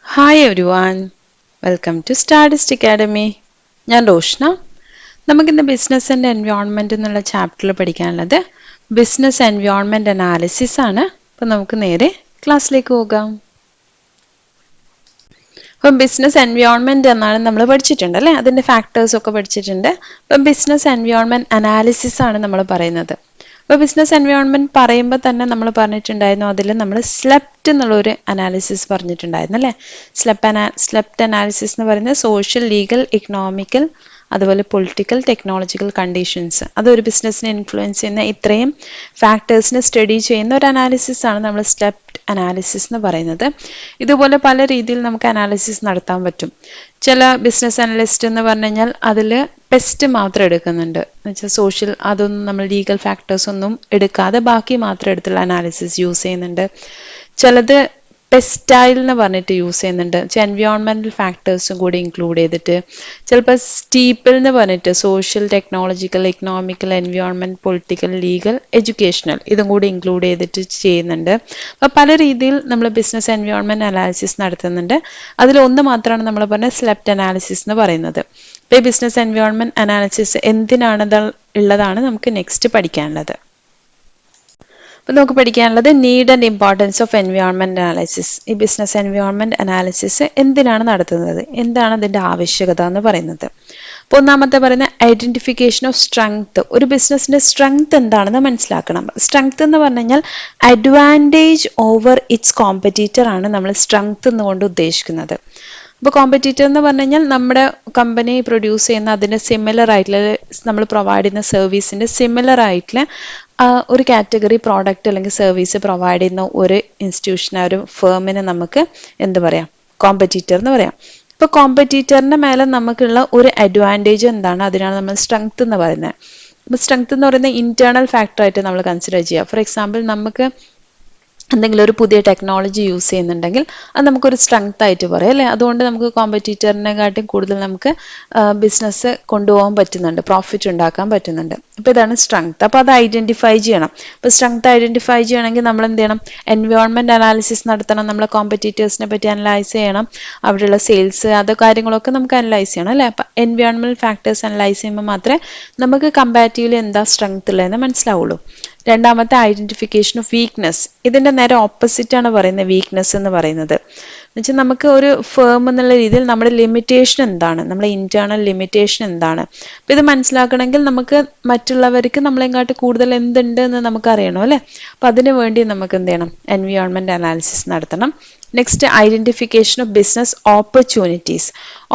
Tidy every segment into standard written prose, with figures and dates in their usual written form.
Hi everyone, welcome to Stardust Academy. ഞാൻ റോഷ്ന. നമുക്കിന്ന് business and environment എന്നുള്ള ചാപ്റ്ററിൽ പഠിക്കാനുള്ളത് ബിസിനസ് എൻവയോൺമെൻറ്റ് അനാലിസിസ് ആണ്. അപ്പം നമുക്ക് നേരെ ക്ലാസ്സിലേക്ക് പോകാം. അപ്പം ബിസിനസ് എൻവയോൺമെൻറ്റ് എന്നാണ് നമ്മൾ പഠിച്ചിട്ടുണ്ട് അല്ലേ, അതിൻ്റെ ഫാക്ടേഴ്സൊക്കെ പഠിച്ചിട്ടുണ്ട്. അപ്പം ബിസിനസ് എൻവയോൺമെൻറ്റ് അനാലിസിസ് ആണ് നമ്മൾ പറയുന്നത്. അപ്പോൾ ബിസിനസ് എൻവയോൺമെൻറ്റ് പറയുമ്പോൾ തന്നെ നമ്മൾ പറഞ്ഞിട്ടുണ്ടായിരുന്നു, അതിൽ നമ്മൾ സ്ലെപ്റ്റ് എന്നുള്ളൊരു അനാലിസിസ് പറഞ്ഞിട്ടുണ്ടായിരുന്നു അല്ലേ. സ്ലെപ്റ്റ് അനാലിസിസ് എന്ന് പറയുന്നത് സോഷ്യൽ, ലീഗൽ, ഇക്കണോമിക്കൽ, അതുപോലെ പൊളിറ്റിക്കൽ, ടെക്നോളജിക്കൽ കണ്ടീഷൻസ്, അതൊരു ബിസിനസ്സിനെ ഇൻഫ്ലുവൻസ് ചെയ്യുന്ന ഇത്രയും ഫാക്ടേഴ്സിനെ സ്റ്റഡി ചെയ്യുന്ന ഒരു അനാലിസിസ് ആണ് നമ്മൾ സ്ലെപ്റ്റ് അനാലിസിസ് എന്ന് പറയുന്നത്. ഇതുപോലെ പല രീതിയിൽ നമുക്ക് അനാലിസിസ് നടത്താൻ പറ്റും. ചില ബിസിനസ് അനലിസ്റ്റ് എന്ന് പറഞ്ഞു കഴിഞ്ഞാൽ അതിൽ പെസ്റ്റ് മാത്രം എടുക്കുന്നുണ്ട്, എന്ന് വെച്ചാൽ സോഷ്യൽ അതൊന്നും നമ്മൾ ലീഗൽ ഫാക്ടേഴ്സ് ഒന്നും എടുക്കാതെ ബാക്കി മാത്രം എടുത്തുള്ള അനാലിസിസ് യൂസ് ചെയ്യുന്നുണ്ട്. ചിലത് പെസ്റ്റൈൽ എന്ന് പറഞ്ഞിട്ട് യൂസ് ചെയ്യുന്നുണ്ട്, എൻവയോൺമെൻറ്റൽ ഫാക്ടേഴ്സും കൂടി ഇൻക്ലൂഡ് ചെയ്തിട്ട്. ചിലപ്പോൾ സ്റ്റീപ്പിൾ എന്ന് പറഞ്ഞിട്ട് social, technological, economical, environment, political, legal, educational ഇതും കൂടി ഇൻക്ലൂഡ് ചെയ്തിട്ട് ചെയ്യുന്നുണ്ട്. അപ്പോൾ പല രീതിയിൽ നമ്മൾ ബിസിനസ് എൻവയോൺമെൻറ്റ് അനാലിസിസ് നടത്തുന്നുണ്ട്. അതിലൊന്ന് മാത്രമാണ് നമ്മൾ പറഞ്ഞ സ്ലെപ്റ്റ് അനാലിസിസ് എന്ന് പറയുന്നത്. ഇപ്പോൾ ഈ ബിസിനസ് എൻവയോൺമെൻറ്റ് അനാലിസിസ് എന്തിനാണ് ഉള്ളതാണ് നമുക്ക് നെക്സ്റ്റ് പഠിക്കാനുള്ളത്. അപ്പോൾ നമുക്ക് പഠിക്കാനുള്ളത് need and importance of environment analysis. ഈ ബിസിനസ് എൻവയോൺമെൻറ്റ് അനാലിസിസ് എന്തിനാണ് നടത്തുന്നത്, എന്താണ് അതിൻ്റെ ആവശ്യകത എന്ന് പറയുന്നത്. അപ്പോൾ ഒന്നാമത്തെ പറയുന്ന ഐഡൻറ്റിഫിക്കേഷൻ ഓഫ് സ്ട്രെങ്ത്. ഒരു ബിസിനസ്സിൻ്റെ സ്ട്രെങ്ത് എന്താണെന്ന് മനസ്സിലാക്കണം. സ്ട്രെങ്ത് എന്ന് പറഞ്ഞു കഴിഞ്ഞാൽ അഡ്വാൻറ്റേജ് ഓവർ ഇറ്റ്സ് കോമ്പറ്റീറ്റർ ആണ് നമ്മൾ സ്ട്രെങ്ത് എന്നുകൊണ്ട് ഉദ്ദേശിക്കുന്നത്. അപ്പോൾ കോമ്പറ്റീറ്റർ എന്ന് പറഞ്ഞു കഴിഞ്ഞാൽ നമ്മുടെ കമ്പനി പ്രൊഡ്യൂസ് ചെയ്യുന്ന അതിൻ്റെ സിമിലർ ആയിട്ടുള്ള, നമ്മൾ പ്രൊവൈഡ് ചെയ്യുന്ന സർവീസിൻ്റെ സിമിലർ ആയിട്ടുള്ള ഒരു കാറ്റഗറി പ്രോഡക്റ്റ് അല്ലെങ്കിൽ സർവീസ് പ്രൊവൈഡ് ചെയ്യുന്ന ഒരു ഇൻസ്റ്റിറ്റ്യൂഷൻ, ഒരു ഫേമിന് നമുക്ക് എന്ത് പറയാം, കോമ്പറ്റീറ്റർ എന്ന് പറയാം. ഇപ്പോൾ കോമ്പറ്റീറ്ററിൻ്റെ മേലെ നമുക്കുള്ള ഒരു അഡ്വാൻറ്റേജ് എന്താണ്, അതിനാണ് നമ്മൾ സ്ട്രെങ്ത് എന്ന് പറയുന്നത്. അപ്പോൾ സ്ട്രെങ്ത് എന്ന് പറയുന്നത് ഇന്റേണൽ ഫാക്ടറായിട്ട് നമ്മൾ കൺസിഡർ ചെയ്യുക. ഫോർ എക്സാമ്പിൾ, നമുക്ക് എന്തെങ്കിലും ഒരു പുതിയ ടെക്നോളജി യൂസ് ചെയ്യുന്നുണ്ടെങ്കിൽ അത് നമുക്കൊരു സ്ട്രെങ്ത് ആയിട്ട് പറയാം അല്ലേ. അതുകൊണ്ട് നമുക്ക് കോമ്പറ്റീറ്ററിനെക്കാട്ടും കൂടുതൽ നമുക്ക് ബിസിനസ് കൊണ്ടുപോകാൻ പറ്റുന്നുണ്ട്, പ്രോഫിറ്റ് ഉണ്ടാക്കാൻ പറ്റുന്നുണ്ട്. അപ്പോൾ ഇതാണ് സ്ട്രെങ്ത്. അപ്പോൾ അത് ഐഡൻറ്റിഫൈ ചെയ്യണം. അപ്പോൾ സ്ട്രെങ്ത് ഐഡൻറ്റിഫൈ ചെയ്യണമെങ്കിൽ നമ്മൾ എന്ത് ചെയ്യണം, എൻവയോൺമെൻറ്റ് അനാലിസിസ് നടത്തണം, നമ്മളെ കോമ്പറ്റീറ്റേഴ്സിനെ പറ്റി അനലൈസ് ചെയ്യണം, അവിടെയുള്ള സെയിൽസ് അത് കാര്യങ്ങളൊക്കെ നമുക്ക് അനലൈസ് ചെയ്യണം അല്ലേ. അപ്പോൾ എൻവയോൺമെൻറ്റൽ ഫാക്ടേഴ്സ് അനലൈസ് ചെയ്യുമ്പോൾ മാത്രമേ നമുക്ക് കമ്പാരിറ്റീവ്ലി എന്താ സ്ട്രെങ്ത് ഉള്ളതെന്ന് മനസ്സിലാവുള്ളൂ. രണ്ടാമത്തെ ഐഡൻറ്റിഫിക്കേഷൻ ഓഫ് വീക്ക്നെസ്. ഇതിൻ്റെ നേരെ ഓപ്പോസിറ്റ് ആണ് പറയുന്നത് വീക്ക്നെസ് എന്ന് പറയുന്നത്. എന്നുവെച്ചാൽ നമുക്ക് ഒരു ഫേം എന്നുള്ള രീതിയിൽ നമ്മുടെ ലിമിറ്റേഷൻ എന്താണ്, നമ്മുടെ ഇന്റേണൽ ലിമിറ്റേഷൻ എന്താണ്. അപ്പം ഇത് മനസ്സിലാക്കണമെങ്കിൽ നമുക്ക് മറ്റുള്ളവർക്ക് നമ്മളെങ്ങാട്ട് കൂടുതൽ എന്തുണ്ട് എന്ന് നമുക്ക് അറിയണം അല്ലേ. അപ്പം അതിനു വേണ്ടി നമുക്ക് എന്ത് ചെയ്യണം, എൻവയോൺമെൻറ്റ് അനാലിസിസ് നടത്തണം. Next identification of business opportunities.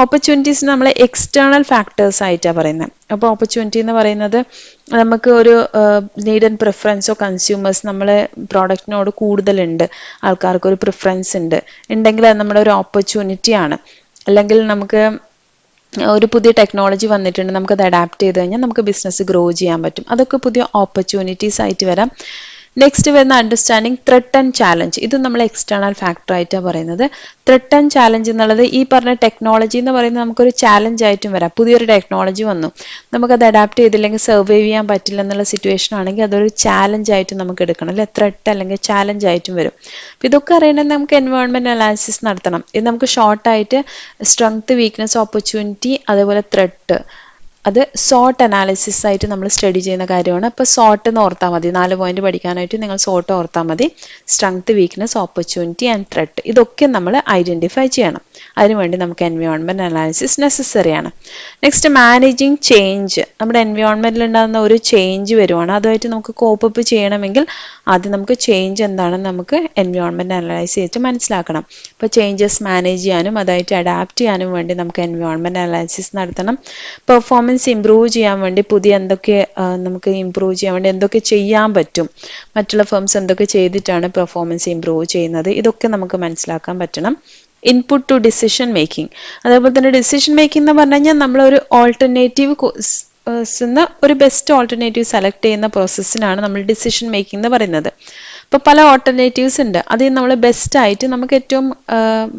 Opportunities നമ്മൾ എക്സ്റ്റേണൽ ഫാക്ടേഴ്സ് ആയിട്ടാണ് പറയുന്നത്. അപ്പോൾ ഓപ്പർച്യൂണിറ്റി എന്ന് പറയുന്നത് നമുക്ക് ഒരു നീഡ് ആൻഡ് പ്രിഫറൻസോ കൺസ്യൂമേഴ്സ് നമ്മളെ പ്രോഡക്റ്റിനോട് കൂടുതലുണ്ട്, ആൾക്കാർക്ക് ഒരു പ്രിഫറൻസ് ഉണ്ടെങ്കിൽ അത് നമ്മുടെ ഒരു ഓപ്പർച്യൂണിറ്റി ആണ്. അല്ലെങ്കിൽ നമുക്ക് ഒരു പുതിയ ടെക്നോളജി വന്നിട്ടുണ്ട്, നമുക്കത് അഡാപ്റ്റ് ചെയ്ത് കഴിഞ്ഞാൽ നമുക്ക് ബിസിനസ് ഗ്രോ ചെയ്യാൻ പറ്റും. അതൊക്കെ പുതിയ ഓപ്പർച്യൂണിറ്റീസ് ആയിട്ട് വരാം. നെക്സ്റ്റ് വരുന്ന അണ്ടർസ്റ്റാൻഡിങ് ത്രെട്ട് ആൻഡ് ചാലഞ്ച്. ഇത് നമ്മൾ എക്സ്റ്റേണൽ ഫാക്ടർ ആയിട്ടാണ് പറയുന്നത്. ത്രെട്ട് ആൻഡ് ചാലഞ്ച് എന്നുള്ളത് ഈ പറഞ്ഞ ടെക്നോളജി എന്ന് പറയുന്നത് നമുക്കൊരു ചാലഞ്ച് ആയിട്ടും വരാം. പുതിയൊരു ടെക്നോളജി വന്നു, നമുക്കത് അഡാപ്റ്റ് ചെയ്തില്ലെങ്കിൽ സർവൈവ് ചെയ്യാൻ പറ്റില്ല എന്നുള്ള സിറ്റുവേഷൻ ആണെങ്കിൽ അതൊരു ചാലഞ്ച് ആയിട്ട് നമുക്ക് എടുക്കണം അല്ലെ. ത്രെട്ട് അല്ലെങ്കിൽ ചാലഞ്ച് ആയിട്ടും വരും. അപ്പം ഇതൊക്കെ അറിയണമെങ്കിൽ നമുക്ക് എൻവയോൺമെൻറ്റ് അനാലിസിസ് നടത്തണം. ഇത് നമുക്ക് ഷോർട്ടായിട്ട് സ്ട്രെങ്ത്, വീക്ക്നെസ്, ഓപ്പർച്യൂണിറ്റി, അതേപോലെ ത്രെട്ട്, അത് സോട്ട് അനാലിസിസ് ആയിട്ട് നമ്മൾ സ്റ്റഡി ചെയ്യുന്ന കാര്യമാണ്. അപ്പോൾ സോട്ട് എന്ന് ഓർത്താൽ മതി, 4 പോയിന്റ് പഠിക്കാനായിട്ട് നിങ്ങൾ സോട്ട് ഓർത്താൽ മതി. Strength, weakness, opportunity and threat ഇതൊക്കെ നമ്മൾ ഐഡൻറ്റിഫൈ ചെയ്യണം. അതിനുവേണ്ടി നമുക്ക് എൻവയോൺമെൻറ്റ് അനാലിസിസ് നെസസറി ആണ്. Next managing change. നമ്മുടെ എൻവയോൺമെൻറ്റിൽ ഉണ്ടാകുന്ന ഒരു ചേഞ്ച് വരുവാണ്, അതുമായിട്ട് നമുക്ക് കോപ്പപ്പ് ചെയ്യണമെങ്കിൽ ആദ്യം നമുക്ക് ചേഞ്ച് എന്താണെന്ന് നമുക്ക് എൻവയോൺമെൻറ്റ് അനലൈസ് ചെയ്തിട്ട് മനസ്സിലാക്കണം. അപ്പോൾ ചേഞ്ചസ് മാനേജ് ചെയ്യാനും അതായിട്ട് അഡാപ്റ്റ് ചെയ്യാനും വേണ്ടി നമുക്ക് എൻവയോൺമെൻറ്റ് അനാലിസിസ് നടത്തണം. പെർഫോമൻസ് ഇംപ്രൂവ് ചെയ്യാൻ വേണ്ടി പുതിയ എന്തൊക്കെ നമുക്ക് ഇംപ്രൂവ് ചെയ്യാൻ വേണ്ടി എന്തൊക്കെ ചെയ്യാൻ പറ്റും, മറ്റുള്ള ഫേംസ് എന്തൊക്കെ ചെയ്തിട്ടാണ് പെർഫോമൻസ് ഇംപ്രൂവ് ചെയ്യുന്നത്, ഇതൊക്കെ നമുക്ക് മനസ്സിലാക്കാൻ പറ്റണം. Input to decision making. അതേപോലെ തന്നെ ഡിസിഷൻ മേക്കിംഗ് എന്ന് പറഞ്ഞു കഴിഞ്ഞാൽ നമ്മളൊരു ഓൾട്ടർനേറ്റീവ് ഒരു ബെസ്റ്റ് ഓൾട്ടർനേറ്റീവ് സെലക്ട് ചെയ്യുന്ന പ്രോസസ്സിനാണ് നമ്മൾ ഡിസിഷൻ മേക്കിംഗ് എന്ന് പറയുന്നത്. ഇപ്പോൾ പല ഓൾട്ടർനേറ്റീവ്സ് ഉണ്ട്, അതിൽ നമ്മൾ ബെസ്റ്റ് ആയിട്ട് നമുക്ക് ഏറ്റവും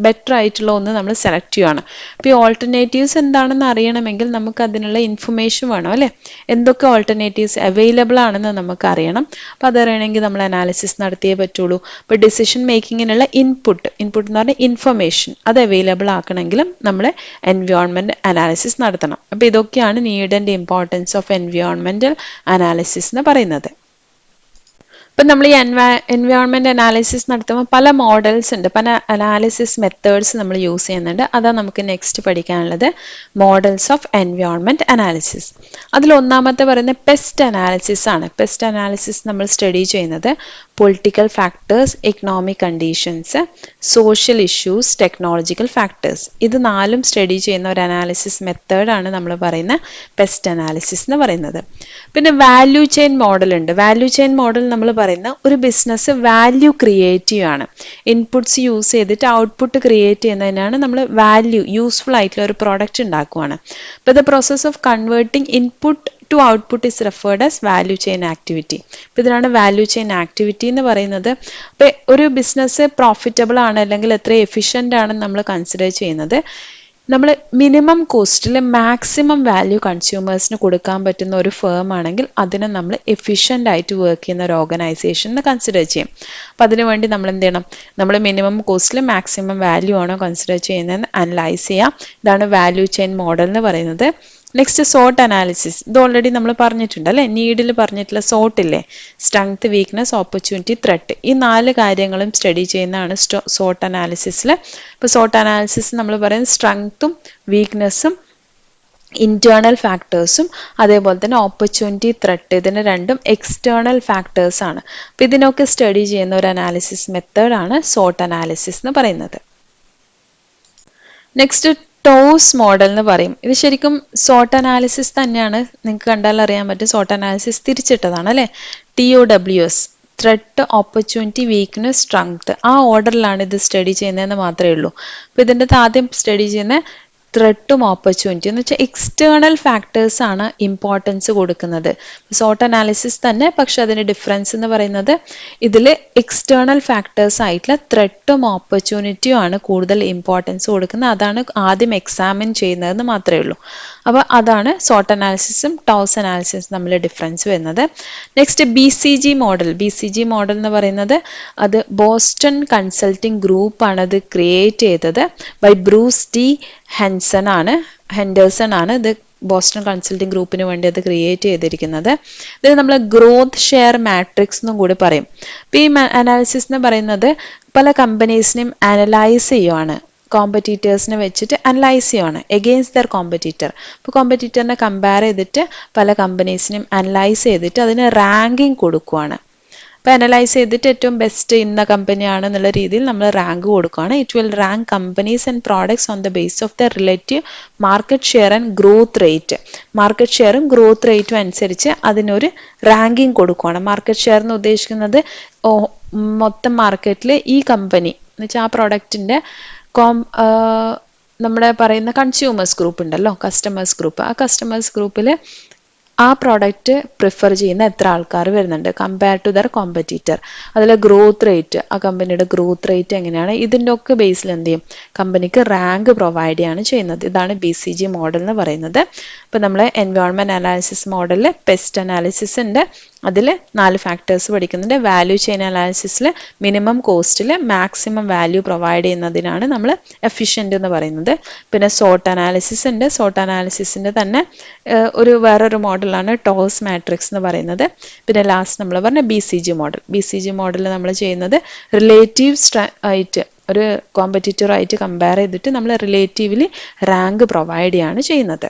ബെറ്റർ ആയിട്ടുള്ള ഒന്ന് നമ്മൾ സെലക്ട് ചെയ്യുകയാണ്. അപ്പോൾ ഈ ഓൾട്ടർനേറ്റീവ്സ് എന്താണെന്ന് അറിയണമെങ്കിൽ നമുക്ക് അതിനുള്ള ഇൻഫർമേഷൻ വേണം അല്ലേ, എന്തൊക്കെ ഓൾട്ടർനേറ്റീവ്സ് അവൈലബിൾ ആണെന്ന് നമുക്ക് അറിയണം. അപ്പോൾ അതറിയണമെങ്കിൽ നമ്മൾ അനാലിസിസ് നടത്തിയേ പറ്റുള്ളൂ. ഇപ്പോൾ ഡിസിഷൻ മേക്കിങ്ങിനുള്ള ഇൻപുട്ട് എന്ന് പറഞ്ഞാൽ ഇൻഫർമേഷൻ അത് അവൈലബിൾ ആക്കണമെങ്കിലും നമ്മൾ എൻവയോൺമെൻറ്റ് അനാലിസിസ് നടത്തണം. അപ്പോൾ ഇതൊക്കെയാണ് need and importance of environmental analysis എന്ന് പറയുന്നത്. ഇപ്പം നമ്മൾ ഈ എൻവയോൺമെൻറ്റ് അനാലിസിസ് നടത്തുമ്പോൾ പല മോഡൽസ് ഉണ്ട്, പല അനാലിസിസ് മെത്തേഡ്സ് നമ്മൾ യൂസ് ചെയ്യുന്നുണ്ട്. അതാണ് നമുക്ക് നെക്സ്റ്റ് പഠിക്കാനുള്ളത്, മോഡൽസ് ഓഫ് എൻവയോൺമെൻറ്റ് അനാലിസിസ്. അതിൽ ഒന്നാമത്തെ പറയുന്നത് പെസ്റ്റ് അനാലിസിസ് ആണ്. പെസ്റ്റ് അനാലിസിസ് നമ്മൾ സ്റ്റഡി ചെയ്യുന്നത് political factors, economic conditions, social issues, technological factors, ഇത് നാലും സ്റ്റഡി ചെയ്യുന്ന ഒരു അനാലിസിസ് മെത്തേഡാണ് നമ്മൾ പറയുന്ന പെസ്റ്റ് അനാലിസിസ് എന്ന് പറയുന്നത്. പിന്നെ വാല്യൂ ചെയിൻ മോഡൽ ഉണ്ട്. വാല്യൂ ചെയിൻ മോഡൽ നമ്മൾ പറയുന്ന ഒരു ബിസിനസ് വാല്യൂ ക്രിയേറ്റീവ് ആണ്. ഇൻപുട്സ് യൂസ് ചെയ്തിട്ട് ഔട്ട്പുട്ട് ക്രിയേറ്റ് ചെയ്യുന്നതിനാണ് നമ്മൾ വാല്യൂ, യൂസ്ഫുൾ ആയിട്ടുള്ള ഒരു പ്രോഡക്റ്റ് ഉണ്ടാക്കുവാണ്. അപ്പോൾ the process of converting input to output is referred as value chain activity. അപ്പോൾ ഇതിനാണ് വാല്യൂ ചെയിൻ ആക്ടിവിറ്റി എന്ന് പറയുന്നത്. അപ്പോൾ ഒരു ബിസിനസ് പ്രോഫിറ്റബിൾ ആണ് അല്ലെങ്കിൽ എത്ര എഫിഷ്യൻ്റ് ആണെന്ന് നമ്മൾ കൺസിഡർ ചെയ്യുന്നത് നമ്മൾ മിനിമം കോസ്റ്റിൽ മാക്സിമം വാല്യൂ കൺസ്യൂമേഴ്സിന് കൊടുക്കാൻ പറ്റുന്ന ഒരു ഫേം ആണെങ്കിൽ അതിനെ നമ്മൾ എഫിഷ്യൻ്റ് ആയിട്ട് വർക്ക് ചെയ്യുന്ന ഒരു ഓർഗനൈസേഷൻ എന്ന് കൺസിഡർ ചെയ്യും. അപ്പോൾ അതിനുവേണ്ടി നമ്മൾ എന്ത് ചെയ്യണം, നമ്മൾ മിനിമം കോസ്റ്റിൽ മാക്സിമം വാല്യൂ ആണോ കൺസിഡർ ചെയ്യുന്നതെന്ന് അനലൈസ് ചെയ്യാം. ഇതാണ് വാല്യൂ ചെയിൻ മോഡൽ എന്ന് പറയുന്നത്. നെക്സ്റ്റ് സോട്ട് അനാലിസിസ്, ഇത് ഓൾറെഡി നമ്മൾ പറഞ്ഞിട്ടുണ്ട് അല്ലേ, നീഡിൽ പറഞ്ഞിട്ടുള്ള സോട്ട് ഇല്ലേ, സ്ട്രെങ്ത്, വീക്ക്നെസ്, ഓപ്പർച്യൂണിറ്റി, ത്രെട്ട്, ഈ 4 കാര്യങ്ങളും സ്റ്റഡി ചെയ്യുന്നതാണ് സോട്ട് അനാലിസിസിൽ. ഇപ്പോൾ സോട്ട് അനാലിസിസ് നമ്മൾ പറയുന്നത് സ്ട്രെങ്ത്തും വീക്ക്നെസ്സും ഇന്റേണൽ ഫാക്ടേഴ്സും അതേപോലെ തന്നെ ഓപ്പർച്യൂണിറ്റി, ത്രെട്ട്, ഇതിന് രണ്ടും എക്സ്റ്റേണൽ ഫാക്ടേഴ്സ് ആണ്. അപ്പോൾ ഇതിനൊക്കെ സ്റ്റഡി ചെയ്യുന്ന ഒരു അനാലിസിസ് മെത്തേഡാണ് സോട്ട് അനാലിസിസ് എന്ന് പറയുന്നത്. നെക്സ്റ്റ് ടോസ് മോഡൽ എന്ന് പറയും. ഇത് ശരിക്കും സോട്ട് അനാലിസിസ് തന്നെയാണ്, നിങ്ങൾക്ക് കണ്ടാൽ അറിയാൻ പറ്റും സോട്ട് അനാലിസിസ് തിരിച്ചിട്ടതാണ് അല്ലേ. TOWS, threat, opportunity, weakness, strength, ആ ഓർഡറിലാണ് ഇത് സ്റ്റഡി ചെയ്യുന്നതെന്ന് മാത്രമേ ഉള്ളൂ. അപ്പോൾ ഇതിൻ്റെ ആദ്യം സ്റ്റഡി ചെയ്യുന്ന ത്രെട്ടും ഓപ്പർച്യൂണിറ്റി എന്ന് വെച്ചാൽ എക്സ്റ്റേണൽ ഫാക്ടേഴ്സ് ആണ് ഇമ്പോർട്ടൻസ് കൊടുക്കുന്നത്. സോട്ട് അനാലിസിസ് തന്നെ, പക്ഷെ അതിൻ്റെ ഡിഫറൻസ് എന്ന് പറയുന്നത് ഇതിൽ എക്സ്റ്റേണൽ ഫാക്ടേഴ്സ് ആയിട്ടുള്ള ത്രെട്ടും ഓപ്പർച്യൂണിറ്റിയും ആണ് കൂടുതൽ ഇമ്പോർട്ടൻസ് കൊടുക്കുന്നത്. അതാണ് ആദ്യം എക്സാമിൻ ചെയ്യുന്നതെന്ന് മാത്രമേ ഉള്ളൂ. അപ്പോൾ അതാണ് സോട്ട് അനാലിസിസും ടോസ് അനാലിസിസും തമ്മിൽ ഡിഫറൻസ് വരുന്നത്. Next BCG model. BCG model എന്ന് പറയുന്നത് അത് ബോസ്റ്റൺ കൺസൾട്ടിംഗ് ഗ്രൂപ്പാണ് അത് ക്രിയേറ്റ് ചെയ്തത് ബൈ ബ്രൂസ് D. ഹെൻഡേഴ്സൺ ആണ് ഇത് ബോസ്റ്റൺ കൺസൾട്ടിംഗ് ഗ്രൂപ്പിന് വേണ്ടി അത് ക്രിയേറ്റ് ചെയ്തിരിക്കുന്നത്. ഇത് നമ്മൾ ഗ്രോത്ത് ഷെയർ മാട്രിക്സ് എന്നും കൂടി പറയും. അപ്പോൾ ഈ അനാലിസിസ് എന്ന് പറയുന്നത് പല കമ്പനീസിനെയും അനലൈസ് ചെയ്യുവാണ്, കോമ്പറ്റീറ്റേഴ്സിനെ വെച്ചിട്ട് അനലൈസ് ചെയ്യുവാണ് എഗെയിൻസ്റ്റ് ദർ കോമ്പറ്റീറ്റർ. അപ്പോൾ കോമ്പറ്റീറ്ററിനെ കമ്പയർ ചെയ്തിട്ട് പല കമ്പനീസിനെയും അനലൈസ് ചെയ്തിട്ട് അതിന് റാങ്കിങ് കൊടുക്കുവാണ്. അപ്പോൾ അനലൈസ് ചെയ്തിട്ട് ഏറ്റവും ബെസ്റ്റ് ഇന്ന കമ്പനിയാണ് എന്നുള്ള രീതിയിൽ നമ്മൾ റാങ്ക് കൊടുക്കുകയാണ്. It will rank companies and products on the base of the relative market share and growth rate. Market ഷെയറും ഗ്രോത്ത് റേറ്റും അനുസരിച്ച് അതിനൊരു റാങ്കിങ് കൊടുക്കുകയാണ്. മാർക്കറ്റ് ഷെയർ എന്ന് ഉദ്ദേശിക്കുന്നത് മൊത്തം മാർക്കറ്റിൽ ഈ കമ്പനി എന്ന് വെച്ചാൽ ആ പ്രോഡക്റ്റിൻ്റെ നമ്മുടെ പറയുന്ന കൺസ്യൂമേഴ്സ് ഗ്രൂപ്പ് ഉണ്ടല്ലോ, കസ്റ്റമേഴ്സ് ഗ്രൂപ്പ്, ആ കസ്റ്റമേഴ്സ് ഗ്രൂപ്പിൽ ആ പ്രോഡക്റ്റ് പ്രിഫർ ചെയ്യുന്ന എത്ര ആൾക്കാർ വരുന്നുണ്ട് കമ്പയർ ടു ദർ കോമ്പറ്റീറ്റർ. അതിലെ ഗ്രോത്ത് റേറ്റ്, ആ കമ്പനിയുടെ ഗ്രോത്ത് റേറ്റ് എങ്ങനെയാണ്, ഇതിൻ്റെ ഒക്കെ ബേസിൽ എന്ത് ചെയ്യും, കമ്പനിക്ക് റാങ്ക് പ്രൊവൈഡ് ചെയ്യാണ് ചെയ്യുന്നത്. ഇതാണ് BCG മോഡൽ എന്ന് പറയുന്നത്. ഇപ്പോൾ നമ്മൾ എൻവയോൺമെൻറ്റ് അനാലിസിസ് മോഡലിൽ പെസ്റ്റ് അനാലിസിസ് ഉണ്ട്, അതിൽ 4 ഫാക്ടേഴ്സ് പഠിക്കുന്നുണ്ട്. വാല്യൂ ചെയിൻ അനാലിസിസിൽ മിനിമം കോസ്റ്റിൽ മാക്സിമം വാല്യൂ പ്രൊവൈഡ് ചെയ്യുന്നതിനാണ് നമ്മൾ എഫിഷ്യൻ്റ് എന്ന് പറയുന്നത്. പിന്നെ സോട്ട് അനാലിസിസ് ഉണ്ട്. സോട്ട് അനാലിസിസിൻ്റെ തന്നെ വേറൊരു മോഡലാണ് ടോസ് മാട്രിക്സ് എന്ന് പറയുന്നത്. പിന്നെ ലാസ്റ്റ് നമ്മൾ പറഞ്ഞ BCG മോഡൽ. BCG മോഡൽ നമ്മൾ ചെയ്യുന്നത് റിലേറ്റീവ് ആയിട്ട് ഒരു കോമ്പറ്റീറ്ററായിട്ട് കമ്പയർ ചെയ്തിട്ട് നമ്മൾ റിലേറ്റീവ്ലി റാങ്ക് പ്രൊവൈഡ് ചെയ്യാണ് ചെയ്യുന്നത്.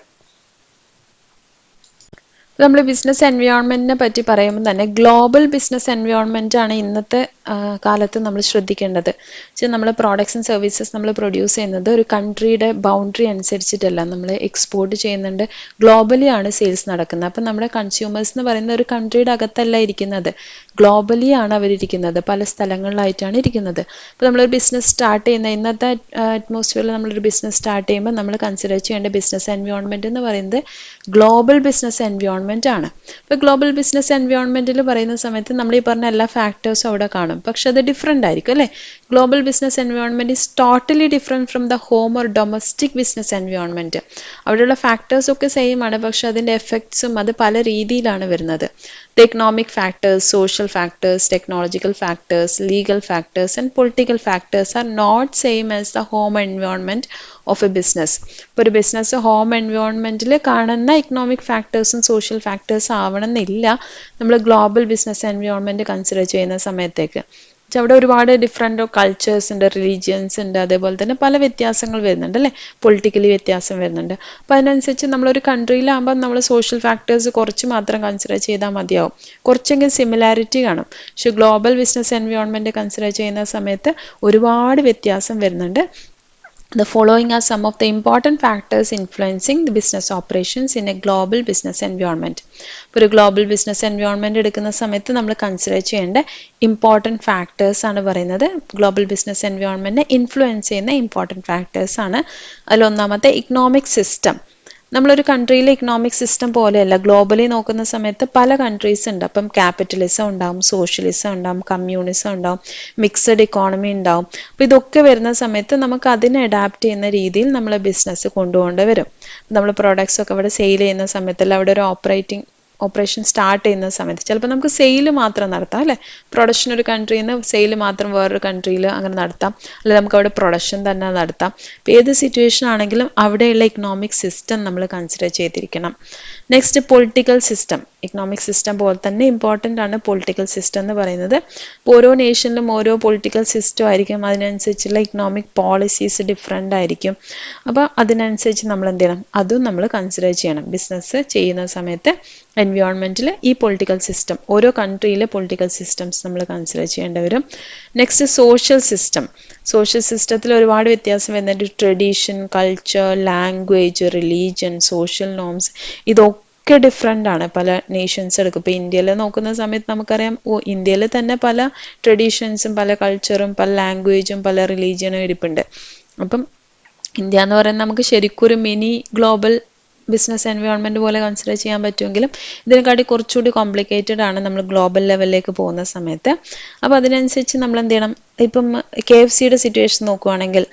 നമ്മൾ ബിസിനസ് എൻവയോൺമെൻറ്റിനെ പറ്റി പറയുമ്പോൾ തന്നെ ഗ്ലോബൽ ബിസിനസ് എൻവയോൺമെൻറ്റ് ആണ് ഇന്നത്തെ കാലത്ത് നമ്മൾ ശ്രദ്ധിക്കേണ്ടത്. നമ്മൾ പ്രോഡക്ട്സ് ആൻഡ് സർവീസസ് നമ്മൾ പ്രൊഡ്യൂസ് ചെയ്യുന്നത് ഒരു കൺട്രിയുടെ ബൗണ്ടറി അനുസരിച്ചിട്ടല്ല, നമ്മൾ എക്സ്പോർട്ട് ചെയ്യുന്നുണ്ട്, ഗ്ലോബലി ആണ് സെയിൽസ് നടക്കുന്നത്. അപ്പം നമ്മുടെ കൺസ്യൂമേഴ്സ് എന്ന് പറയുന്ന ഒരു കൺട്രിയുടെ അകത്തല്ല ഇരിക്കുന്നത്, ഗ്ലോബലി ആണ് അവരിയ്ക്കുന്നത്, പല സ്ഥലങ്ങളിലായിട്ടാണ് ഇരിക്കുന്നത്. അപ്പോൾ നമ്മളൊരു ബിസിനസ് സ്റ്റാർട്ട് ചെയ്യുന്ന ഇന്നത്തെ അറ്റ്മോസ്ഫിയറിൽ നമ്മളൊരു ബിസിനസ് സ്റ്റാർട്ട് ചെയ്യുമ്പോൾ നമ്മൾ കൺസിഡർ ചെയ്യേണ്ട ബിസിനസ് എൻവയോൺമെൻറ്റ് എന്ന് പറയുന്നത് ഗ്ലോബൽ ബിസിനസ് എൻവയോൺമെൻറ്റ് എൻവയോൺമെൻറ്റ് ആണ്. ഇപ്പോൾ ഗ്ലോബൽ ബിസിനസ് എൻവയോൺമെൻറ്റിൽ പറയുന്ന സമയത്ത് നമ്മൾ ഈ പറഞ്ഞ എല്ലാ ഫാക്ടേഴ്സും അവിടെ കാണും, പക്ഷെ അത് ഡിഫറെൻ്റ് ആയിരിക്കും അല്ലേ. Global business environment is totally different from the home or domestic business environment. അവിടെയുള്ള ഫാക്ടേഴ്സൊക്കെ സെയിം ആണ്, പക്ഷെ അതിൻ്റെ എഫക്ട്സും അത് പല രീതിയിലാണ് വരുന്നത്. The economic factors, social factors, technological factors, legal factors and political factors are not same as the home environment of a business. ഇപ്പോൾ ഒരു ബിസിനസ് ഹോം എൻവയോൺമെൻറ്റിൽ കാണുന്ന ഇക്കണോമിക് ഫാക്ടേഴ്സും സോഷ്യൽ ഫാക്ടേഴ്സും ആവണമെന്നില്ല നമ്മൾ ഗ്ലോബൽ ബിസിനസ് എൻവയോൺമെൻറ്റ് കൺസിഡർ ചെയ്യുന്ന സമയത്തേക്ക്. അവിടെ ഒരുപാട് ഡിഫറെൻ്റ് കൾച്ചേഴ്സ് ഉണ്ട്, റിലീജിയൻസ് ഉണ്ട്, അതേപോലെ തന്നെ പല വ്യത്യാസങ്ങൾ വരുന്നുണ്ട് അല്ലേ, പൊളിറ്റിക്കലി വ്യത്യാസം വരുന്നുണ്ട്. അപ്പോൾ അതിനനുസരിച്ച് നമ്മളൊരു കൺട്രിയിലാകുമ്പോൾ നമ്മൾ സോഷ്യൽ ഫാക്ടേഴ്സ് കുറച്ച് മാത്രം കൺസിഡർ ചെയ്താൽ മതിയാവും, കുറച്ചെങ്കിലും സിമിലാരിറ്റി കാണും. പക്ഷെ ഗ്ലോബൽ ബിസിനസ് എൻവയോൺമെൻറ്റ് കൺസിഡർ ചെയ്യുന്ന സമയത്ത് ഒരുപാട് വ്യത്യാസം വരുന്നുണ്ട്. The following are some of the important factors influencing the business operations in a global business environment. ഒരു ഗ്ലോബൽ ബിസിനസ് എൻവയോൺമെൻറ്റ് എടുക്കുന്ന സമയത്ത് നമ്മൾ കൺസിഡർ ചെയ്യേണ്ട ഇമ്പോർട്ടൻറ്റ് ഫാക്ടേഴ്സ് ആണ് പറയുന്നത്. ഗ്ലോബൽ ബിസിനസ് എൻവയോൺമെൻറ്റിനെ ഇൻഫ്ലുവൻസ് ചെയ്യുന്ന ഇമ്പോർട്ടൻറ്റ് ഫാക്ടേഴ്സ് ആണ്. അതിലൊന്നാമത്തെ ഇക്കണോമിക് സിസ്റ്റം. നമ്മളൊരു കൺട്രിയിലെ ഇക്കണോമിക് സിസ്റ്റം പോലെയല്ല, ഗ്ലോബലി നോക്കുന്ന സമയത്ത് പല കൺട്രീസ് ഉണ്ട്. അപ്പം ക്യാപിറ്റലിസം ഉണ്ടാവും, സോഷ്യലിസം ഉണ്ടാവും, കമ്മ്യൂണിസം ഉണ്ടാവും, മിക്സഡ് ഇക്കോണമി ഉണ്ടാവും. അപ്പോൾ ഇതൊക്കെ വരുന്ന സമയത്ത് നമുക്ക് അതിനെ അഡാപ്റ്റ് ചെയ്യുന്ന രീതിയിൽ നമ്മൾ ബിസിനസ് കൊണ്ടുപോകേണ്ടി വരും. നമ്മൾ പ്രോഡക്ട്സ് ഒക്കെ അവിടെ സെയിൽ ചെയ്യുന്ന സമയത്തല്ല, അവിടെ ഒരു ഓപ്പറേഷൻ സ്റ്റാർട്ട് ചെയ്യുന്ന സമയത്ത് ചിലപ്പോൾ നമുക്ക് സെയിൽ മാത്രം നടത്താം അല്ലേ. പ്രൊഡക്ഷൻ ഒരു കൺട്രിയിൽ നിന്ന് സെയിൽ മാത്രം വേറൊരു കൺട്രിയിൽ അങ്ങനെ നടത്താം, അല്ലെങ്കിൽ നമുക്ക് അവിടെ പ്രൊഡക്ഷൻ തന്നെ നടത്താം. ഇപ്പോൾ ഏത് സിറ്റുവേഷൻ ആണെങ്കിലും അവിടെയുള്ള ഇക്കണോമിക് സിസ്റ്റം നമ്മൾ കൺസിഡർ ചെയ്തിരിക്കണം. Next political system. Economic system പോലെ തന്നെ ഇമ്പോർട്ടൻ്റ് ആണ് പൊളിറ്റിക്കൽ സിസ്റ്റം എന്ന് പറയുന്നത്. ഓരോ നേഷനിലും ഓരോ പൊളിറ്റിക്കൽ സിസ്റ്റം ആയിരിക്കും, അതിനനുസരിച്ചുള്ള ഇക്കണോമിക് പോളിസീസ് ഡിഫറെൻ്റ് ആയിരിക്കും. അപ്പോൾ അതിനനുസരിച്ച് നമ്മൾ എന്ത് ചെയ്യണം, അതും നമ്മൾ കൺസിഡർ ചെയ്യണം ബിസിനസ് ചെയ്യുന്ന സമയത്ത്. എൻവയോൺമെൻറ്റിൽ ഈ പൊളിറ്റിക്കൽ സിസ്റ്റം, ഓരോ കൺട്രിയിലെ പൊളിറ്റിക്കൽ സിസ്റ്റംസ് നമ്മൾ കൺസിഡർ ചെയ്യേണ്ടി വരും. Next social system. സോഷ്യൽ സിസ്റ്റത്തിൽ ഒരുപാട് വ്യത്യാസം വരുന്നുണ്ട്. Tradition, culture, language, religion, social norms, ഇതൊക്കെ ഡിഫറെൻ്റ് ആണ് പല നേഷൻസ് എടുക്കും. ഇപ്പോൾ ഇന്ത്യയിൽ നോക്കുന്ന സമയത്ത് നമുക്കറിയാം, ഇന്ത്യയിൽ തന്നെ പല ട്രഡീഷൻസും പല കൾച്ചറും പല ലാംഗ്വേജും പല റിലീജിയനും ഇരിപ്പുണ്ട്. അപ്പം ഇന്ത്യ എന്ന് പറയുന്നത് നമുക്ക് ശരിക്കും ഒരു മിനി ഗ്ലോബൽ ബിസിനസ് എൻവയോൺമെൻറ്റ് പോലെ കൺസിഡർ ചെയ്യാൻ പറ്റുമെങ്കിലും ഇതിനെക്കാട്ടി കുറച്ചുകൂടി കോംപ്ലിക്കേറ്റഡ് ആണ് നമ്മൾ ഗ്ലോബൽ ലെവലിലേക്ക് പോകുന്ന സമയത്ത്. അപ്പോൾ അതിനനുസരിച്ച് നമ്മൾ എന്ത് ചെയ്യണം, ഇപ്പം KFCയുടെ സിറ്റുവേഷൻ നോക്കുകയാണെങ്കിൽ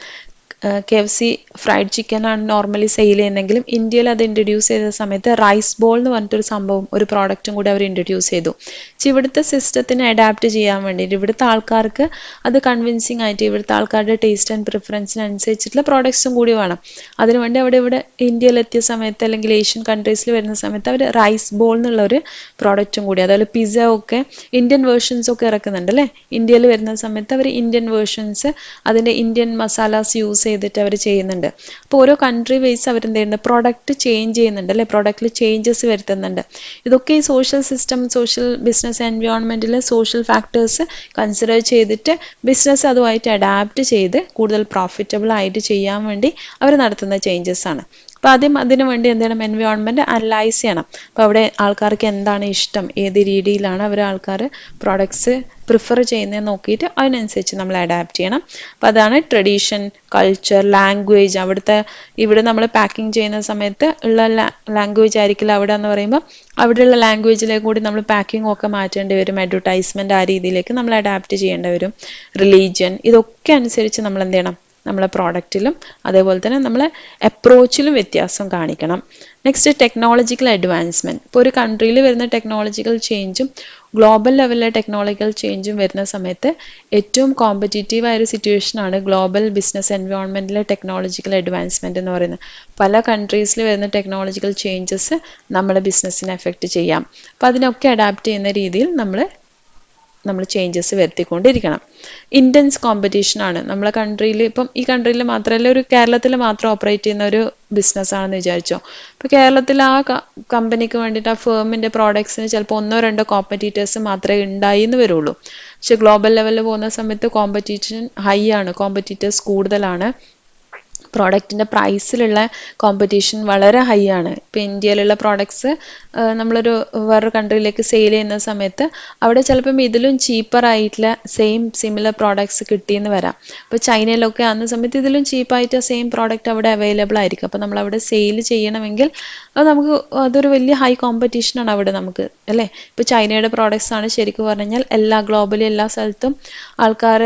KFC ഫ്രൈഡ് ചിക്കൻ ആണ് നോർമലി സെയിൽ ചെയ്യുന്നെങ്കിലും ഇന്ത്യയിൽ അത് ഇൻട്രൊഡ്യൂസ് ചെയ്ത സമയത്ത് റൈസ് ബോൾ എന്ന് പറഞ്ഞിട്ടൊരു സംഭവം, ഒരു പ്രോഡക്റ്റും കൂടി അവർ ഇൻട്രൊഡ്യൂസ് ചെയ്തു. ഇവിടുത്തെ സിസ്റ്റത്തിനെ അഡാപ്റ്റ് ചെയ്യാൻ വേണ്ടിയിട്ട് ഇവിടുത്തെ ആൾക്കാർക്ക് അത് കൺവിൻസിങ് ആയിട്ട് ഇവിടുത്തെ ആൾക്കാരുടെ ടേസ്റ്റ് ആൻഡ് പ്രിഫറൻസിനനുസരിച്ചിട്ടുള്ള പ്രോഡക്ട്സും കൂടി വേണം. അതിനുവേണ്ടി ഇവിടെ ഇന്ത്യയിലെത്തിയ സമയത്ത് അല്ലെങ്കിൽ ഏഷ്യൻ കൺട്രീസിൽ വരുന്ന സമയത്ത് അവർ റൈസ് ബോൾ എന്നുള്ളൊരു പ്രോഡക്റ്റും കൂടി, അതുപോലെ പിസ്സ ഒക്കെ ഇന്ത്യൻ വേർഷൻസ് ഒക്കെ ഇറക്കുന്നുണ്ട് അല്ലേ. ഇന്ത്യയിൽ വരുന്ന സമയത്ത് അവർ ഇന്ത്യൻ വേർഷൻസ് അതിൻ്റെ ഇന്ത്യൻ മസാലാസ് യൂസ് ചെയ്തിട്ട് അവർ ചെയ്യുന്നുണ്ട്. അപ്പോൾ ഓരോ കൺട്രി വൈസ് അവരെന്ത് ചെയ്യുന്നുണ്ട്, പ്രൊഡക്റ്റ് ചേഞ്ച് ചെയ്യുന്നുണ്ട് അല്ലേ, പ്രൊഡക്റ്റിൽ ചേഞ്ചസ് വരുത്തുന്നുണ്ട്. ഇതൊക്കെ ഈ സോഷ്യൽ സിസ്റ്റം, സോഷ്യൽ ബിസിനസ് എൻവയോൺമെൻറ്റിലെ സോഷ്യൽ ഫാക്ടേഴ്സ് കൺസിഡർ ചെയ്തിട്ട് ബിസിനസ് അതുമായിട്ട് അഡാപ്റ്റ് ചെയ്ത് കൂടുതൽ പ്രോഫിറ്റബിൾ ആയിട്ട് ചെയ്യാൻ വേണ്ടി അവർ നടത്തുന്ന ചേഞ്ചസ് ആണ്. അപ്പോൾ ആദ്യം അതിനു വേണ്ടി എന്ത് ചെയ്യണം, എൻവയോൺമെൻറ്റ് അനലൈസ് ചെയ്യണം. അപ്പോൾ അവിടെ ആൾക്കാർക്ക് എന്താണ് ഇഷ്ടം, ഏത് രീതിയിലാണ് ആൾക്കാർ പ്രോഡക്ട്സ് പ്രിഫർ ചെയ്യുന്നതെന്ന് നോക്കിയിട്ട് അതിനനുസരിച്ച് നമ്മൾ അഡാപ്റ്റ് ചെയ്യണം. അപ്പോൾ അതാണ് ട്രഡീഷൻ, കൾച്ചർ, ലാംഗ്വേജ്. ഇവിടെ നമ്മൾ പാക്കിംഗ് ചെയ്യുന്ന സമയത്ത് ഉള്ള ലാംഗ്വേജ് ആയിരിക്കില്ല അവിടെ എന്ന് പറയുമ്പോൾ അവിടെയുള്ള ലാംഗ്വേജിലേക്ക് കൂടി നമ്മൾ പാക്കിംഗ് ഒക്കെ മാറ്റേണ്ടി വരും. അഡ്വർടൈസ്മെൻറ്റ് ആ രീതിയിലേക്ക് നമ്മൾ അഡാപ്റ്റ് ചെയ്യേണ്ടി വരും. റിലീജിയൻ, ഇതൊക്കെ അനുസരിച്ച് നമ്മൾ എന്ത് ചെയ്യണം, നമ്മളെ പ്രോഡക്റ്റിലും അതേപോലെ തന്നെ നമ്മളെ അപ്രോച്ചിലും വ്യത്യാസം കാണിക്കണം. Next technological advancement. ഇപ്പോൾ ഒരു കൺട്രിയിൽ വരുന്ന ടെക്നോളജിക്കൽ ചേഞ്ചും ഗ്ലോബൽ ലെവലിലെ ടെക്നോളജിക്കൽ ചേഞ്ചും വരുന്ന സമയത്ത് ഏറ്റവും കോമ്പറ്റീറ്റീവായൊരു സിറ്റുവേഷനാണ് ഗ്ലോബൽ ബിസിനസ് എൻവയോൺമെൻറ്റിലെ ടെക്നോളജിക്കൽ അഡ്വാൻസ്മെൻറ്റ് എന്ന് പറയുന്നത്. പല കൺട്രീസിൽ വരുന്ന ടെക്നോളജിക്കൽ ചേഞ്ചസ് നമ്മുടെ ബിസിനസ്സിനെ എഫക്റ്റ് ചെയ്യാം. അപ്പോൾ അതിനൊക്കെ അഡാപ്റ്റ് ചെയ്യുന്ന രീതിയിൽ നമ്മൾ ചേഞ്ചസ് വരുത്തിക്കൊണ്ടിരിക്കണം. ഇൻറ്റൻസ് കോമ്പറ്റീഷൻ ആണ് നമ്മളെ കൺട്രിയിൽ. ഇപ്പം ഈ കൺട്രിയിൽ മാത്രമല്ല, ഒരു കേരളത്തിൽ മാത്രം ഓപ്പറേറ്റ് ചെയ്യുന്ന ഒരു ബിസിനസ്സാണെന്ന് വിചാരിച്ചോ. ഇപ്പോൾ കേരളത്തിൽ ആ കമ്പനിക്ക് വേണ്ടിയിട്ട് ആ ഫേമിൻ്റെ പ്രോഡക്ട്സിന് ചിലപ്പോൾ 1-2 കോമ്പറ്റീറ്റേഴ്സ് മാത്രമേ ഉണ്ടായി എന്ന് വരുള്ളൂ. പക്ഷെ ഗ്ലോബൽ ലെവലിൽ പോകുന്ന സമയത്ത് കോമ്പറ്റീഷൻ ഹൈ ആണ്, കോമ്പറ്റീറ്റേഴ്സ് കൂടുതലാണ്. പ്രോഡക്റ്റിൻ്റെ പ്രൈസിലുള്ള കോമ്പറ്റീഷൻ വളരെ ഹൈ ആണ്. ഇപ്പോൾ ഇന്ത്യയിലുള്ള പ്രോഡക്ട്സ് നമ്മളൊരു വേറൊരു കൺട്രിയിലേക്ക് സെയിൽ ചെയ്യുന്ന സമയത്ത് അവിടെ ചിലപ്പം ഇതിലും ചീപ്പറായിട്ടുള്ള സിമിലർ പ്രോഡക്ട്സ് കിട്ടിയെന്ന് വരാം. ഇപ്പോൾ ചൈനയിലൊക്കെ ആകുന്ന സമയത്ത് ഇതിലും ചീപ്പായിട്ട് സെയിം പ്രോഡക്റ്റ് അവിടെ അവൈലബിൾ ആയിരിക്കും. അപ്പോൾ നമ്മൾ അവിടെ സെയിൽ ചെയ്യണമെങ്കിൽ നമുക്ക് അതൊരു വലിയ ഹൈ കോമ്പറ്റീഷനാണ് അവിടെ നമുക്ക്, അല്ലേ? ഇപ്പോൾ ചൈനയുടെ പ്രോഡക്ട്സ് ആണ് ശരിക്കും പറഞ്ഞു കഴിഞ്ഞാൽ ഗ്ലോബലി എല്ലാ സ്ഥലത്തും ആൾക്കാർ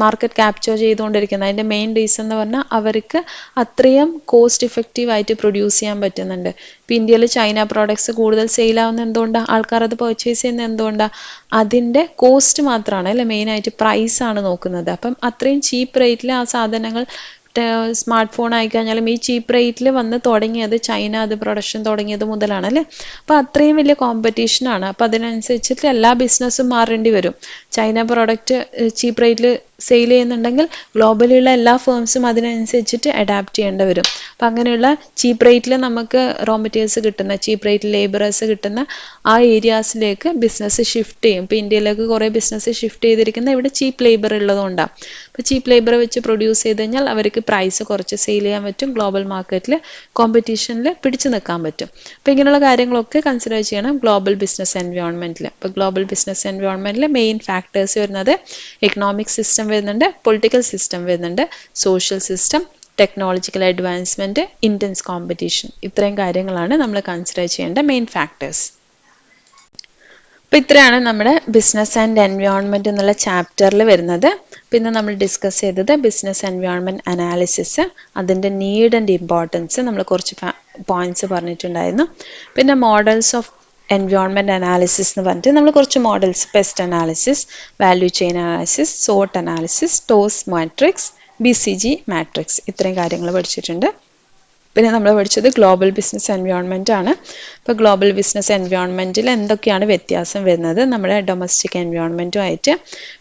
മാർക്കറ്റ് ക്യാപ്ചർ ചെയ്തുകൊണ്ടിരിക്കുന്നത്. അതിൻ്റെ മെയിൻ റീസൺ എന്ന് പറഞ്ഞാൽ അവർക്ക് അത്രയും കോസ്റ്റ് ഇഫക്റ്റീവ് ആയിട്ട് പ്രൊഡ്യൂസ് ചെയ്യാൻ പറ്റുന്നുണ്ട്. ഇപ്പോൾ ഇന്ത്യയിൽ ചൈന പ്രോഡക്ട്സ് കൂടുതൽ സെയിൽ ആവുന്ന എന്തുകൊണ്ടാണ്? ആൾക്കാർ അത് പർച്ചേസ് ചെയ്യുന്നത് എന്തുകൊണ്ടാണ്? അതിൻ്റെ കോസ്റ്റ് മാത്രമാണ്, അല്ലേ? മെയിനായിട്ട് പ്രൈസാണ് നോക്കുന്നത്. അപ്പം അത്രയും ചീപ്പ് റേറ്റിൽ ആ സാധനങ്ങൾ സ്മാർട്ട് ഫോൺ ആയിക്കഴിഞ്ഞാലും ഈ ചീപ്പ് റേറ്റിൽ വന്ന് തുടങ്ങിയത് ചൈന അത് പ്രൊഡക്ഷൻ തുടങ്ങിയത് മുതലാണ്, അല്ലേ? അപ്പോൾ അത്രയും വലിയ കോമ്പറ്റീഷനാണ്. അപ്പോൾ അതിനനുസരിച്ചിട്ട് എല്ലാ ബിസിനസ്സും മാറേണ്ടി വരും. ചൈന പ്രോഡക്റ്റ് ചീപ്പ് റേറ്റിൽ സെയിൽ ചെയ്യുന്നുണ്ടെങ്കിൽ ഗ്ലോബലിയുള്ള എല്ലാ ഫേംസും അതിനനുസരിച്ചിട്ട് അഡാപ്റ്റ് ചെയ്യേണ്ടി വരും. അപ്പം അങ്ങനെയുള്ള ചീപ്പ് റേറ്റിൽ നമുക്ക് റോ മെറ്റീരിയൽസ് കിട്ടുന്ന, ചീപ്പ് റേറ്റിൽ ലേബറേഴ്സ് കിട്ടുന്ന ആ ഏരിയാസിലേക്ക് ബിസിനസ് ഷിഫ്റ്റ് ചെയ്യും. ഇപ്പോൾ ഇന്ത്യയിലേക്ക് കുറേ ബിസിനസ് ഷിഫ്റ്റ് ചെയ്തിരിക്കുന്ന ഇവിടെ ചീപ്പ് ലേബർ ഉള്ളതുകൊണ്ടാണ്. അപ്പോൾ ചീപ്പ് ലേബർ വെച്ച് പ്രൊഡ്യൂസ് ചെയ്ത് കഴിഞ്ഞാൽ അവർക്ക് പ്രൈസ് കുറച്ച് സെയിൽ ചെയ്യാൻ പറ്റും, ഗ്ലോബൽ മാർക്കറ്റിൽ കോമ്പറ്റീഷനിൽ പിടിച്ചു നിൽക്കാൻ പറ്റും. അപ്പോൾ ഇങ്ങനെയുള്ള കാര്യങ്ങളൊക്കെ കൺസിഡർ ചെയ്യണം ഗ്ലോബൽ ബിസിനസ് എൻവയോൺമെൻറ്റിൽ. അപ്പോൾ ഗ്ലോബൽ ബിസിനസ് എൻവയോൺമെൻറ്റിൽ മെയിൻ ഫാക്ടേഴ്സ് വരുന്നത് എക്കണോമിക് സിസ്റ്റം വരുന്നുണ്ട്, പൊളിറ്റിക്കൽ സിസ്റ്റം വരുന്നുണ്ട്, social system, technological advancement, intense competition. ഇത്രയും കാര്യങ്ങളാണ് നമ്മൾ കൺസിഡർ ചെയ്യേണ്ട മെയിൻ ഫാക്ടേഴ്സ്. അപ്പോൾ ഇത്രയാണ് നമ്മുടെ ബിസിനസ് ആൻഡ് എൻവയോൺമെൻറ്റ് എന്നുള്ള ചാപ്റ്ററിൽ വരുന്നത്. പിന്നെ നമ്മൾ ഡിസ്കസ് ചെയ്തത് ബിസിനസ് എൻവയോൺമെൻറ്റ് അനാലിസിസ്, അതിൻ്റെ നീഡ് ആൻഡ് ഇമ്പോർട്ടൻസ്, നമ്മൾ കുറച്ച് പോയിന്റ്സ് പറഞ്ഞിട്ടുണ്ടായിരുന്നു. പിന്നെ മോഡൽസ് ഓഫ് എൻവയോൺമെൻറ്റ് അനാലിസിസ് എന്ന് പറഞ്ഞിട്ട് നമ്മൾ കുറച്ച് models, PEST analysis, value chain analysis, സോട്ട് analysis, TOWS matrix, BCG matrix, ഇത്രയും കാര്യങ്ങൾ പഠിച്ചിട്ടുണ്ട്. പിന്നെ നമ്മൾ പഠിച്ചത് ഗ്ലോബൽ ബിസിനസ് എൻവയോൺമെൻറ്റ് ആണ്. ഇപ്പോൾ ഗ്ലോബൽ ബിസിനസ് എൻവയോൺമെൻറ്റിൽ എന്തൊക്കെയാണ് വ്യത്യാസം വരുന്നത് നമ്മുടെ ഡൊമസ്റ്റിക് എൻവയോൺമെൻറ്റുമായിട്ട്,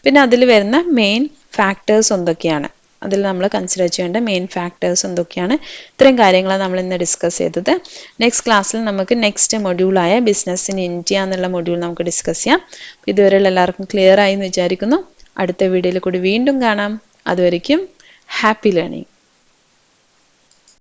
പിന്നെ അതിൽ വരുന്ന മെയിൻ ഫാക്ടേഴ്സ് എന്തൊക്കെയാണ്, അതിൽ നമ്മൾ കൺസിഡർ ചെയ്യേണ്ട മെയിൻ ഫാക്ടേഴ്സ് എന്തൊക്കെയാണ്, ഇത്രയും കാര്യങ്ങളാണ് നമ്മൾ ഇന്ന് ഡിസ്കസ് ചെയ്തത്. നെക്സ്റ്റ് ക്ലാസ്സിൽ നമുക്ക് നെക്സ്റ്റ് മൊഡ്യൂളായ ബിസിനസ് ഇൻ ഇന്ത്യ എന്നുള്ള മൊഡ്യൂൾ നമുക്ക് ഡിസ്കസ് ചെയ്യാം. ഇതുവരെയുള്ള എല്ലാവർക്കും ക്ലിയർ ആയി എന്ന് വിചാരിക്കുന്നു. അടുത്ത വീഡിയോയിൽ കൂടി വീണ്ടും കാണാം. അതുവരയ്ക്കും ഹാപ്പി ലേണിംഗ്.